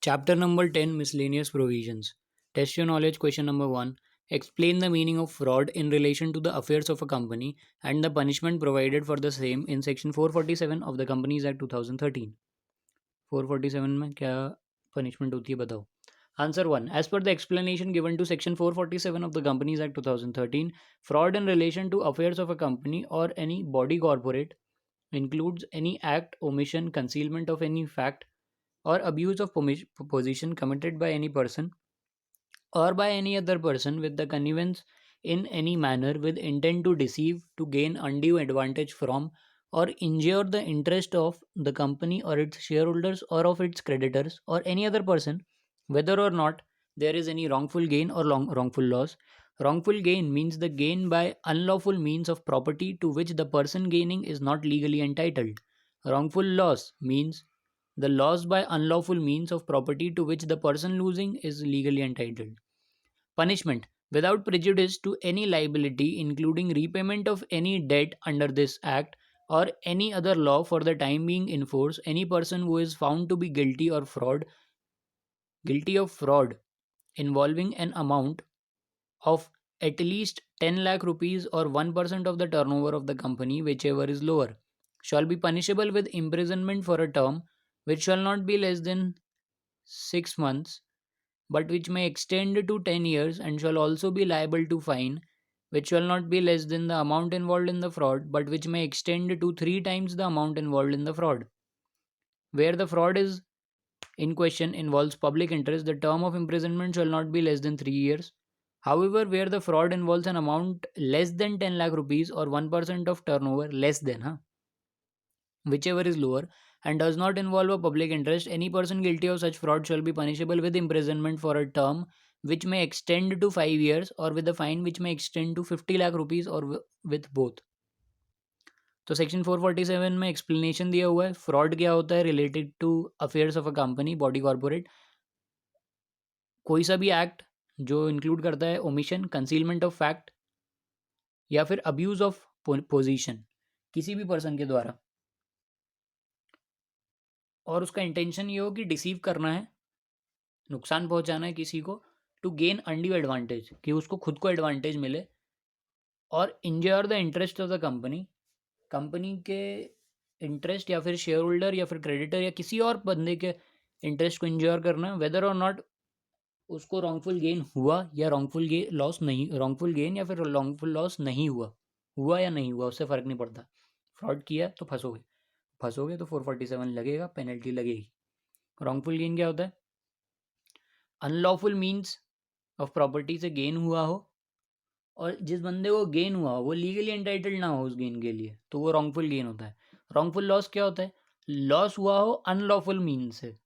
Chapter number 10, Miscellaneous Provisions. Test your knowledge. Question number 1. Explain the meaning of fraud in relation to the affairs of a company and the punishment provided for the same in section 447 of the Companies Act 2013. 447 में क्या punishment होती है बताओ. Answer 1. As per the explanation given to section 447 of the Companies Act 2013, fraud in relation to affairs of a company or any body corporate includes any act, omission, concealment of any fact, or abuse of position committed by any person or by any other person with the connivance in any manner with intent to deceive, to gain undue advantage from, or injure the interest of the company or its shareholders or of its creditors or any other person, whether or not there is any wrongful gain or wrongful loss. Wrongful gain means the gain by unlawful means of property to which the person gaining is not legally entitled. Wrongful loss means the loss by unlawful means of property to which the person losing is legally entitled. Punishment. Without prejudice to any liability, including repayment of any debt under this Act or any other law for the time being in force, any person who is found to be guilty of fraud involving an amount of at least 10 lakh rupees or 1% of the turnover of the company, whichever is lower, shall be punishable with imprisonment for a term which shall not be less than 6 months, but which may extend to 10 years, and shall also be liable to fine, which shall not be less than the amount involved in the fraud, but which may extend to 3 times the amount involved in the fraud. Where the fraud is in question involves public interest, the term of imprisonment shall not be less than 3 years. However, where the fraud involves an amount less than 10 lakh rupees or 1% of turnover, less than, whichever is lower, and does not involve a public interest, any person guilty of such fraud shall be punishable with imprisonment for a term which may extend to 5 years or with a fine which may extend to 50 lakh rupees or with both. तो section 447 में explanation दिया हुआ है fraud क्या होता है related to affairs of a company body corporate. कोई सा भी एक्ट जो इंक्लूड करता है ओमिशन, कंसीलमेंट ऑफ फैक्ट या फिर अब्यूज ऑफ पोजीशन किसी भी पर्सन के द्वारा, और उसका इंटेंशन ये हो कि डिसीव करना है, नुकसान पहुंचाना है किसी को, टू गेन अनड्यू एडवांटेज, कि उसको खुद को एडवांटेज मिले, और injure the interest of the company, company के इंटरेस्ट या फिर शेयर होल्डर या फिर क्रेडिटर या किसी और बंदे के इंटरेस्ट को इंजर करना, वेदर और नॉट उसको रॉन्गफुल गेन हुआ या रॉन्गफुल लॉस नहीं, रॉन्गफुल गेन या फिर रॉन्गफुल लॉस नहीं हुआ या नहीं हुआ, उससे फ़र्क नहीं पड़ता. फ्रॉड किया तो फंसोगे तो 447 लगेगा, पेनल्टी लगेगी. रॉन्गफुल गेन क्या होता है? अनलॉफुल मीन्स ऑफ प्रॉपर्टी से गेन हुआ हो और जिस बंदे को गेन हुआ हो वो लीगली एंटाइटल्ड ना हो उस गेन के लिए, तो वो रॉन्गफुल गेन होता है. रॉन्गफुल लॉस क्या होता है? लॉस हुआ हो अनलॉफुल मीन्स से,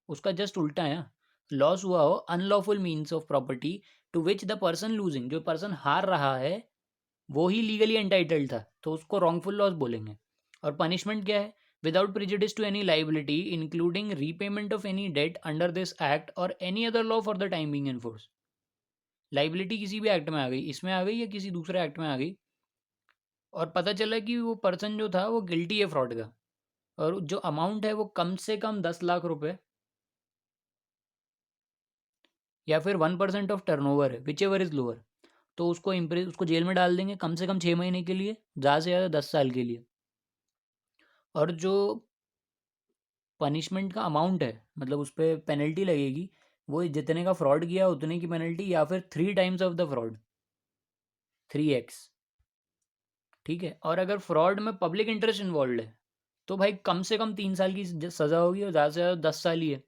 उसका जस्ट उल्टा है. लॉस हुआ हो unlawful means of property to which the person losing, जो पर्सन हार रहा है वो ही लीगली एंटाइटल्ड था, तो उसको रॉन्गफुल लॉस बोलेंगे. और पनिशमेंट क्या है? Without prejudice to any liability including repayment of any debt under this act और any other law for the time being in force. Liability किसी भी एक्ट में आ गई, इसमें आ गई या किसी दूसरे एक्ट में आ गई, और पता चला कि वो पर्सन जो था वो गिल्टी है फ्रॉड का, और जो अमाउंट है वो कम से कम 10 लाख रुपए या फिर 1% ऑफ टर्नओवर है, विच एवर इज लोअर, तो उसको जेल में डाल देंगे कम से कम 6 महीने के लिए, ज़्यादा से ज़्यादा 10 साल के लिए. और जो पनिशमेंट का अमाउंट है, मतलब उस पर पेनल्टी लगेगी, वो जितने का फ्रॉड किया उतने की पेनल्टी या फिर 3 times of the fraud, 3x. ठीक है. और अगर फ्रॉड में पब्लिक इंटरेस्ट इन्वॉल्व है तो भाई कम से कम 3 साल की सज़ा होगी और ज़्यादा से ज़्यादा 10 साल ही है.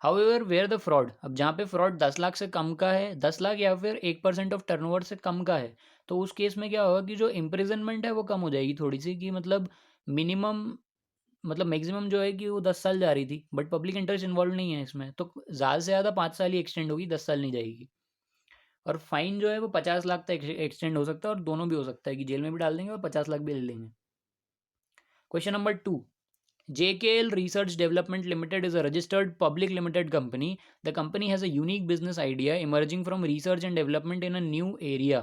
हाउएवर वेयर द फ्रॉड, अब जहाँ पे फ्रॉड 10 लाख से कम का है, 10 लाख या फिर 1% ऑफ टर्नओवर से कम का है, तो उस केस में क्या होगा कि जो इम्प्रिजनमेंट है वो कम हो जाएगी थोड़ी सी, कि मतलब मिनिमम, मतलब मैक्सिमम जो है कि वो 10 साल जा रही थी, बट पब्लिक इंटरेस्ट इन्वॉल्व नहीं है इसमें, तो ज़्यादा से ज़्यादा 5 साल ही एक्सटेंड होगी, 10 साल नहीं जाएगी. और फाइन जो है वो 50 लाख तक एक्सटेंड हो सकता है, और दोनों भी हो सकता है कि जेल में भी डाल देंगे और 50 लाख भी ले लेंगे. Question number 2. JKL Research Development Limited is a registered public limited company. The company has a unique business idea emerging from research and development in a new area.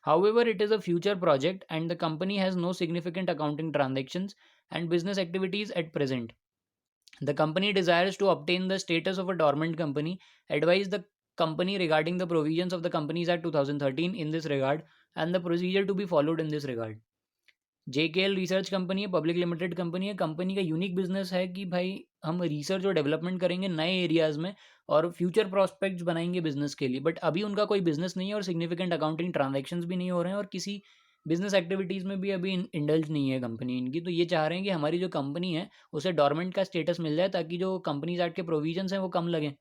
However, it is a future project and the company has no significant accounting transactions and business activities at present. The company desires to obtain the status of a dormant company. Advise the company regarding the provisions of the Companies Act 2013 in this regard and the procedure to be followed in this regard. JKL research company है, public limited company है. Company का unique business है कि भाई हम research और development करेंगे नए एरियाज़ में और फ्यूचर प्रॉस्पेक्ट्स बनाएंगे बिजनेस के लिए. बट अभी उनका कोई बिजनेस नहीं है और सिग्निफिकेंट अकाउंटिंग ट्रांजेक्शन्स भी नहीं हो रहे हैं और किसी बिजनेस एक्टिविटीज़ में भी अभी इंडल्ज नहीं है कंपनी इनकी. तो ये चाह रहे हैं कि हमारी जो कंपनी है उसे डॉर्मेंट का स्टेटस मिल जाए ताकि जो कंपनीज एक्ट के प्रोविजंस हैं वो कम लगें,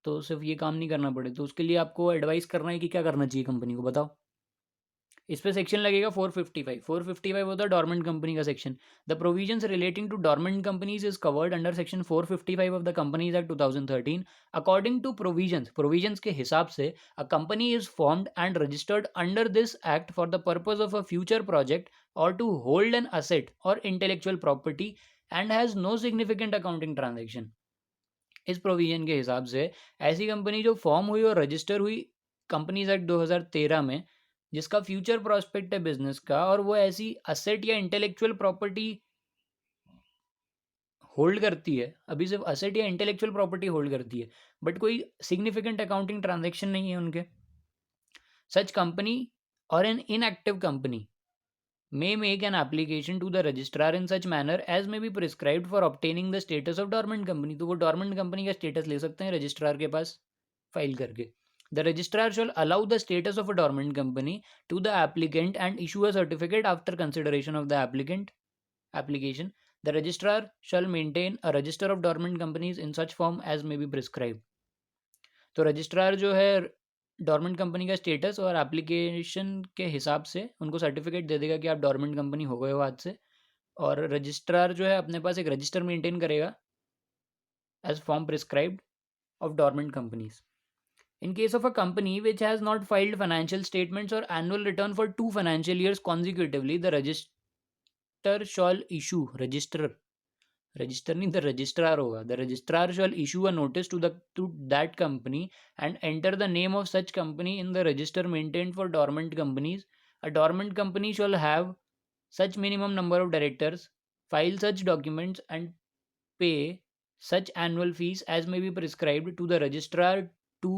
तो सिर्फ ये काम नहीं करना पड़े. तो उसके लिए आपको एडवाइस करना है कि क्या करना चाहिए कंपनी को, बताओ. इस पे सेक्शन लगेगा 455 होता है डॉर्मेंट कंपनी का section. The provisions relating to dormant companies is covered under section 455 of the companies act 2013. According to provisions के हिसाब से a company is formed and registered under this act for the purpose of a future project or to hold an asset or intellectual property and has no significant accounting transaction. इस provision के हिसाब से ऐसी company जो form हुई और register हुई companies act 2013 में, जिसका फ्यूचर प्रोस्पेक्ट है बिजनेस का और वो ऐसी असेट या इंटेलेक्चुअल प्रॉपर्टी होल्ड करती है, अभी सिर्फ असेट या इंटेलेक्चुअल प्रॉपर्टी होल्ड करती है बट कोई सिग्निफिकेंट अकाउंटिंग ट्रांजेक्शन नहीं है उनके. सच कंपनी और N inactive company may make an application to the registrar in such manner as may be prescribed for obtaining the status of dormant company. तो वो dormant company का status ले सकते हैं रजिस्ट्रार के पास फाइल करके. The registrar shall allow the status of a dormant company to the applicant and issue a certificate after consideration of the applicant application. The registrar shall maintain a register of dormant companies in such form as may be prescribed. तो registrar जो है dormant company का status और application के हिसाब से उनको certificate दे देगा कि आप डॉर्मेंट कंपनी हो गए हो आज से. और रजिस्ट्रार जो है अपने पास एक रजिस्टर मेंटेन करेगा as form prescribed of dormant companies. In case of a company which has not filed financial statements or annual return for 2 financial years consecutively, the register shall issue register नहीं, the registrar होगा. The registrar shall issue a notice to that company and enter the name of such company in the register maintained for dormant companies. A dormant company shall have such minimum number of directors, file such documents and pay such annual fees as may be prescribed to the registrar to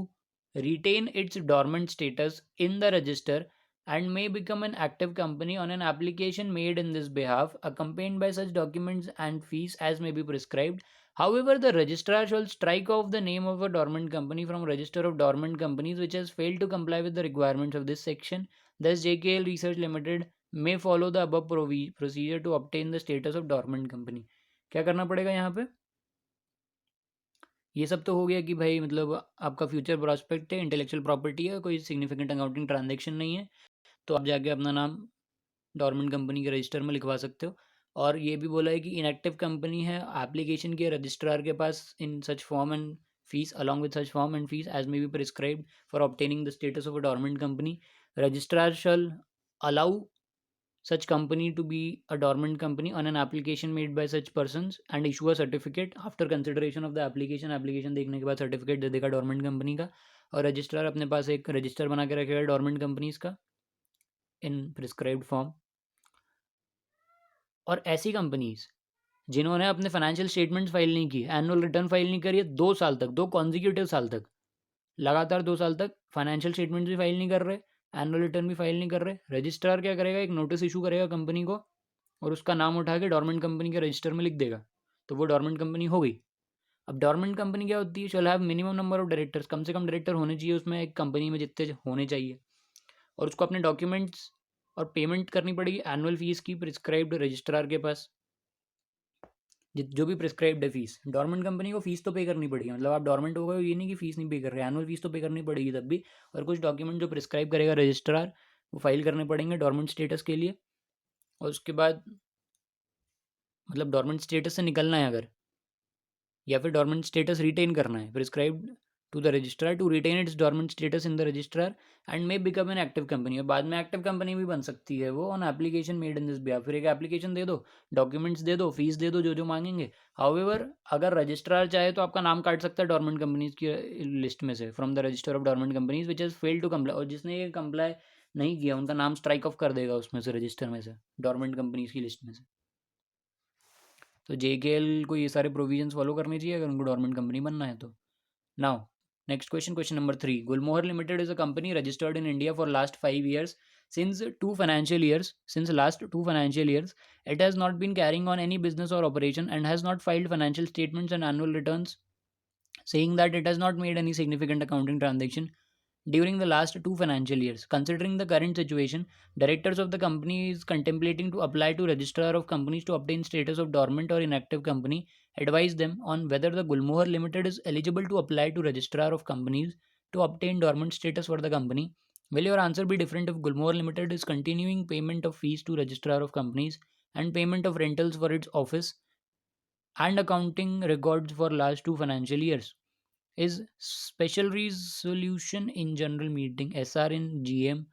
retain its dormant status in the register and may become an active company on an application made in this behalf, accompanied by such documents and fees as may be prescribed. However, the registrar shall strike off the name of a dormant company from register of dormant companies which has failed to comply with the requirements of this section. Thus, JKL Research Limited may follow the above procedure to obtain the status of dormant company. क्या करना पड़ेगा यहाँ पे? ये सब तो हो गया कि भाई मतलब आपका फ्यूचर प्रॉस्पेक्ट है, इंटेलेक्चुअल प्रॉपर्टी है, कोई सिग्निफिकेंट अकाउंटिंग ट्रांजेक्शन नहीं है, तो आप जाके अपना नाम डॉर्मेंट कंपनी के रजिस्टर में लिखवा सकते हो. और ये भी बोला है कि इनएक्टिव कंपनी है, एप्लीकेशन के रजिस्ट्रार के पास in such form and fee along with such form and fee as may be prescribed for obtaining the status of a dormant company. Registrar shall allow such company to be a dormant company on an application made by such persons and issue a certificate after consideration of the application देखने के बाद certificate दे देगा dormant company का. और registrar अपने पास एक register बना के रखेगा डॉर्मेंट कंपनीज का इन प्रिस्क्राइब्ड फॉर्म. और ऐसी कंपनीज जिन्होंने अपने फाइनेंशियल स्टेटमेंट्स फाइल नहीं की, एनुअल रिटर्न फाइल नहीं करी है 2 साल तक, 2 कॉन्जिक्यूटिव साल तक, लगातार 2 साल तक फाइनेंशियल स्टेटमेंट्स भी फाइल नहीं कर रहे, एनुअल रिटर्न भी फाइल नहीं कर रहे, रजिस्ट्रार क्या करेगा, एक नोटिस इशू करेगा कंपनी को और उसका नाम उठा के डॉर्मेंट कंपनी के रजिस्टर में लिख देगा, तो वो डॉर्मेंट कंपनी हो गई. अब डॉर्मेंट कंपनी क्या होती है? Shall have minimum number of directors, कम से कम डायरेक्टर होने चाहिए उसमें एक कंपनी में जितने होने चाहिए. और उसको अपने डॉक्यूमेंट्स और पेमेंट करनी पड़ेगी एनुअल फीस की प्रिस्क्राइब्ड रजिस्ट्रार के पास, जो भी प्रिस्क्राइब्ड है फीस. डॉर्मेंट कंपनी को फीस तो पे करनी पड़ेगी, मतलब आप डॉर्मेंट हो गए ये नहीं कि फीस नहीं पे कर रहे, एनुअल फीस तो पे करनी पड़ेगी तब भी. और कुछ डॉक्यूमेंट जो प्रिस्क्राइब करेगा रजिस्ट्रार वो फाइल करने पड़ेंगे डॉर्मेंट स्टेटस के लिए. और उसके बाद मतलब डॉर्मेंट स्टेटस से निकलना है अगर, या फिर डॉर्मेंट स्टेटस रिटेन करना है, prescribed to the registrar to retain its dormant status in the registrar and may become an active company. और बाद में एक्टिव कंपनी भी बन सकती है वो on application made in this behalf. फिर एक एप्लीकेशन दे दो, डॉक्यूमेंट्स दे दो, फीस दे दो जो जो मांगेंगे. हाउएवर अगर रजिस्ट्रार चाहे तो आपका नाम काट सकता है डॉर्मेंट कंपनीज की लिस्ट में से, from the register of dormant companies which has failed to comply. और जिसने ये कंप्लाई नहीं किया उनका नाम स्ट्राइक ऑफ कर देगा उसमें से, रजिस्टर में से, डॉर्मेंट कंपनीज की लिस्ट में से. तो JKL को ये सारे प्रोविजंस फॉलो करने चाहिए अगर उनको डोरमेंट कंपनी बनना है तो. Now, next question, question number 3. Gulmohar Limited is a company registered in India for last 5 years. Since last 2 financial years, it has not been carrying on any business or operation and has not filed financial statements and annual returns, saying that it has not made any significant accounting transaction during the last 2 financial years. Considering the current situation, directors of the company is contemplating to apply to registrar of companies to obtain status of dormant or inactive company. Advise them on whether the Gulmohar Limited is eligible to apply to registrar of companies to obtain dormant status for the company. Will your answer be different if Gulmohar Limited is continuing payment of fees to registrar of companies and payment of rentals for its office and accounting records for last 2 financial years? Is special resolution in general meeting SR in GM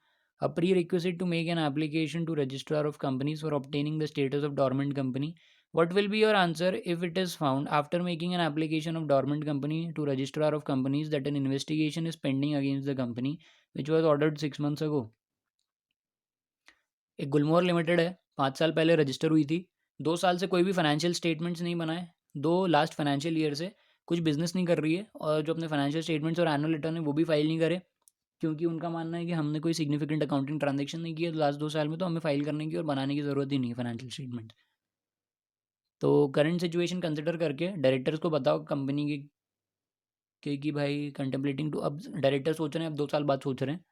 a prerequisite to make an application to registrar of companies for obtaining the status of dormant company? What will be your answer if it is found after making an application of dormant company to registrar of companies that an investigation is pending against the company which was ordered 6 months ago? एक गुलमोहर limited है, 5 साल पहले register हुई थी, 2 साल से कोई भी फाइनेंशियल स्टेटमेंट्स नहीं बनाए, दो लास्ट फाइनेंशियल ईयर से कुछ बिजनेस नहीं कर रही है और जो अपने फाइनेंशियल स्टेटमेंट्स और एनुअल रिटर्न है वो भी फाइल नहीं करे, क्योंकि उनका मानना है कि हमने कोई सिग्निफिकेंट अकाउंटिंग ट्रांजेक्शन नहीं किया लास्ट 2 साल में, तो हमें फाइल करने की और बनाने की ज़रूरत ही नहीं है फाइनेंशियल स्टेटमेंट. तो करंट सिचुएशन कंसिडर करके डायरेक्टर्स को बताओ कंपनी के कि भाई कंटेम्पलेटिंग टू, अब डायरेक्टर सोच रहे हैं, अब 2 साल बाद सोच रहे हैं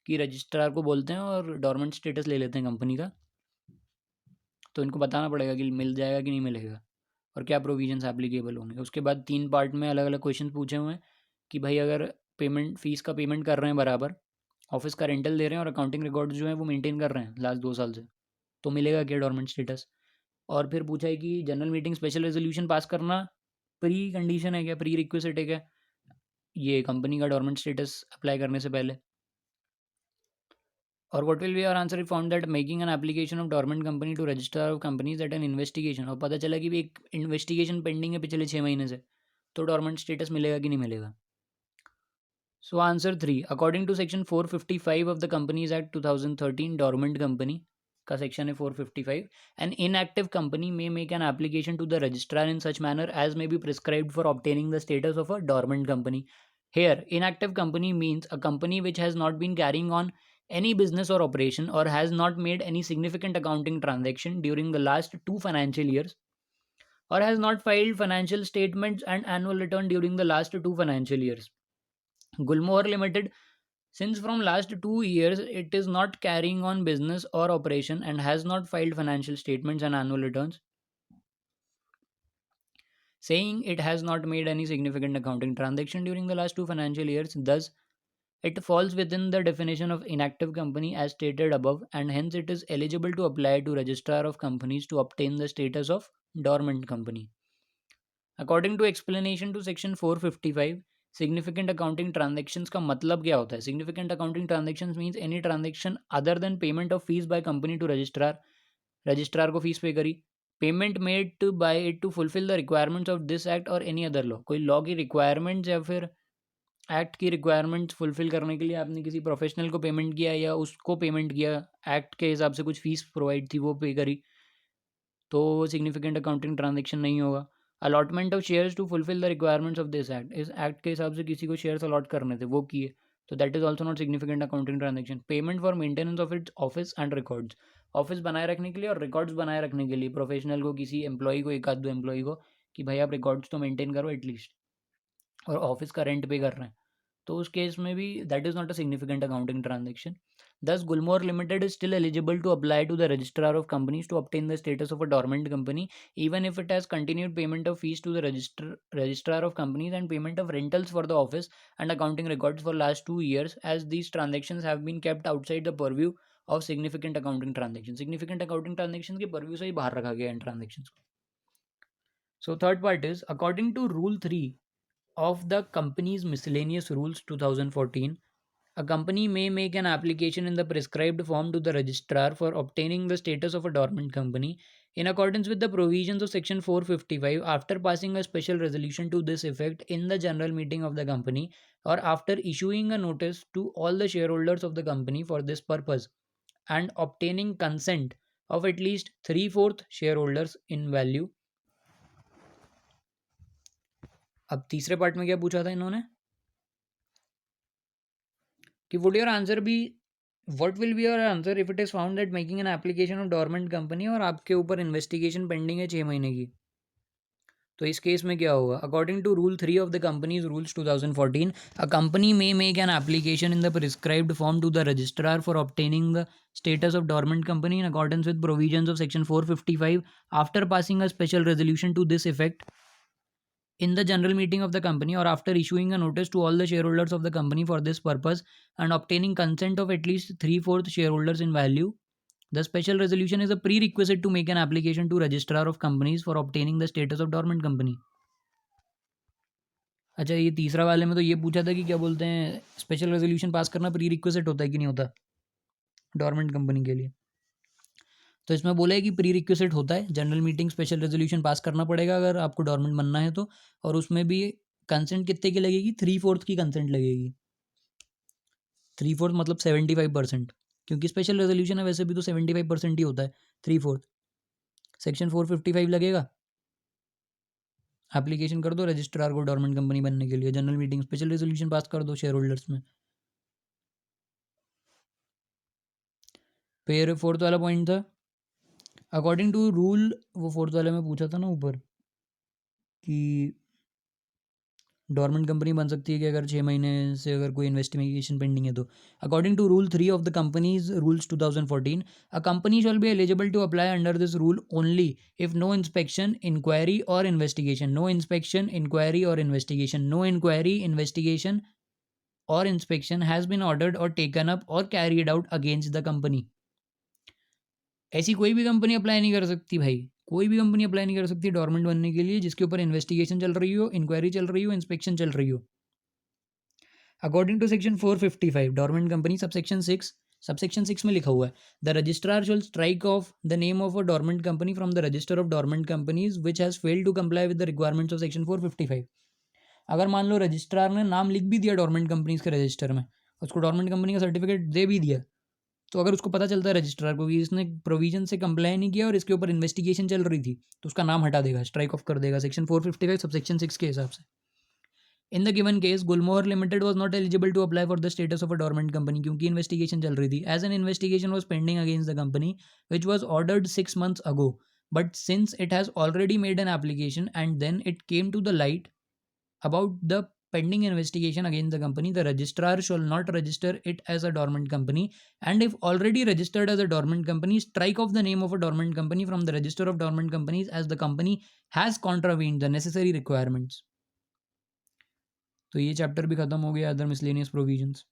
कि रजिस्ट्रार को बोलते हैं और डोरमेंट स्टेटस ले लेते हैं कंपनी का. तो इनको बताना पड़ेगा कि मिल जाएगा कि नहीं मिलेगा और क्या प्रोविजंस एप्लीकेबल होंगे. उसके बाद 3 पार्ट में अलग अलग क्वेश्चन पूछे हुए हैं कि भाई अगर पेमेंट फीस का पेमेंट कर रहे हैं बराबर, ऑफिस का रेंटल दे रहे हैं और अकाउंटिंग रिकॉर्ड्स जो हैं वो मेंटेन कर रहे हैं लास्ट 2 साल से, तो मिलेगा क्या डोरमेंट स्टेटस. और फिर पूछा है कि general meeting special resolution pass करना प्री कंडीशन है क्या, प्री रिक्विजिट है क्या, ये कंपनी का डोरमेंट स्टेटस अप्लाई करने से पहले. और what will be your answer if found that making an application of dormant company to register of companies at an investigation, और पता चला कि भी एक इन्वेस्टिगेशन पेंडिंग है पिछले 6 महीने से, तो डोरमेंट स्टेटस मिलेगा कि नहीं मिलेगा. So answer 3, according to section 455 of the companies act 2013, dormant company का सेक्शन है 455, an inactive company may make an application to the registrar in such manner as may be prescribed for obtaining the status of a dormant company. Here, inactive company means a company which has not been carrying on any business or operation or has not made any significant accounting transaction during the last 2 financial years or has not filed financial statements and annual return during the last 2 financial years. Gulmohar Limited, since from last 2 years it is not carrying on business or operation and has not filed financial statements and annual returns, saying it has not made any significant accounting transaction during the last 2 financial years. Thus, it falls within the definition of inactive company as stated above, and hence it is eligible to apply to registrar of companies to obtain the status of dormant company. According to explanation to section 455, significant accounting transactions का मतलब क्या होता है. Significant accounting transactions means any transaction other than payment of fees by company to registrar, registrar को fees पे करी, payment made by it to fulfill the requirements of this act or any other law, कोई law की requirements या फिर act की requirements fulfil करने के लिए आपने किसी प्रोफेशनल को पेमेंट किया या उसको पेमेंट किया, एक्ट के हिसाब से कुछ फीस प्रोवाइड थी वो पे करी, तो वो सिग्निफिकेंट अकाउंटिंग ट्रांजेक्शन नहीं होगा. Allotment of shares to fulfil the requirements of this act, इस एक्ट के हिसाब से किसी को शेयर्स अलॉट करने थे वो किए, तो that is also not significant accounting transaction. Payment for maintenance of its office and records, office बनाए रखने के लिए और रिकॉर्ड्स बनाए रखने के लिए प्रोफेशनल को, किसी एम्प्लॉय को, एक आध दो एम्प्लॉय को, कि भाई आप रिकॉर्ड्स तो मेंटेन करो एटलीस्ट, और ऑफिस का रेंट पे कर रहे हैं, तो उस केस में भी that is not a significant accounting transaction. Thus, Gulmohar Limited is still eligible to apply to the registrar of companies to obtain the status of a dormant company, even if it has continued payment of fees to the registrar of companies and payment of rentals for the office and accounting records for last 2 years, as these transactions have been kept outside the purview of significant accounting transactions. Significant accounting transactions के purview से ही बाहर रखा गया इन transactions को. So third part is, according to Rule 3 of the Companies Miscellaneous Rules 2014, a company may make an application in the prescribed form to the registrar for obtaining the status of a dormant company in accordance with the provisions of section 455 after passing a special resolution to this effect in the general meeting of the company or after issuing a notice to all the shareholders of the company for this purpose and obtaining consent of at least 3/4 shareholders in value अब तीसरे part में क्या पूछा था इन्होंने कि would your answer be, what will be your answer if it is found that making an application of dormant company, और आपके ऊपर इन्वेस्टिगेशन पेंडिंग है 6 महीने की। तो इस केस में क्या होगा? According to rule 3 of the companies rules 2014, a company may make an application in the prescribed form to the registrar for obtaining the status of dormant company in accordance with provisions of section 455 after passing a special resolution to this effect in the general meeting of the company, or after issuing a notice to all the shareholders of the company for this purpose and obtaining consent of at least 3/4 shareholders in value. The special resolution is a prerequisite to make an application to registrar of companies for obtaining the status of dormant company. अच्छा, ये तीसरा वाले में तो ये पूछा था कि क्या बोलते हैं, स्पेशल रेजोल्यूशन पास करना प्री रिक्विजिट होता है कि नहीं होता डोरमेंट कंपनी के लिए। तो इसमें बोला है कि प्री रिक्विजिट होता है, general meeting special resolution pass करना पड़ेगा अगर आपको डोरमेंट बनना है तो, और उसमें भी कंसेंट कितने की लगेगी? 3/4 की कंसेंट लगेगी। 3/4 मतलब 75%, क्योंकि स्पेशल रेजोल्यूशन है वैसे भी तो 75% ही होता है। 3/4 सेक्शन 455 लगेगा। एप्लीकेशन कर दो रजिस्ट्रार को डोरमेंट कंपनी बनने के लिए, general meeting special resolution pass कर दो शेयर होल्डर्स में। फिर फोर्थ वाला पॉइंट था अकॉर्डिंग टू रूल, वो फोर्थ वाले में पूछा था ना ऊपर कि डोरमेंट कंपनी बन सकती है कि अगर 6 महीने से अगर कोई इन्वेस्टिगेशन पेंडिंग है तो। According to rule 3 of the companies rules 2014, a company shall be eligible to apply under this rule only if no inspection, inquiry or investigation, no inspection, inquiry or investigation, no inquiry, investigation or inspection has been ordered or taken up or carried out against the company. ऐसी कोई भी company apply नहीं कर सकती भाई, कोई भी company apply नहीं कर सकती डोरमेंट बनने के लिए जिसके ऊपर इन्वेस्टिगेशन चल रही हो, इंक्वायरी चल रही हो, इंस्पेक्शन चल रही हो। According to section 455 dormant company subsection 6 में लिखा हुआ है, the registrar shall strike off the name of a dormant company from the register of dormant companies which has failed to comply with the requirements of section 455। अगर मान लो registrar ने नाम लिख भी दिया डोरमेंट कंपनीज के रजिस्टर में, उसको डोरमेंट कंपनी का सर्टिफिकेट दे भी दिया, तो अगर उसको पता चलता है रजिस्ट्रार को कि इसने प्रोविजन से कंप्लाई नहीं किया और इसके ऊपर इन्वेस्टिगेशन चल रही थी, तो उसका नाम हटा देगा, स्ट्राइक ऑफ कर देगा सेक्शन 455 सबसेक्शन 6 के हिसाब से। In the given case Gulmohar limited was not eligible to apply for the status of a dormant company, क्योंकि इन्वेस्टिगेशन चल रही थी, as an investigation was pending against the company which was ordered 6 months ago, but since it has already made an application and then it came to the light about the pending investigation against the company, the registrar shall not register it as a dormant company, and if already registered as a dormant company, strike off the name of a dormant company from the register of dormant companies as the company has contravened the necessary requirements. तो ये chapter भी खत्म हो गया, other miscellaneous provisions.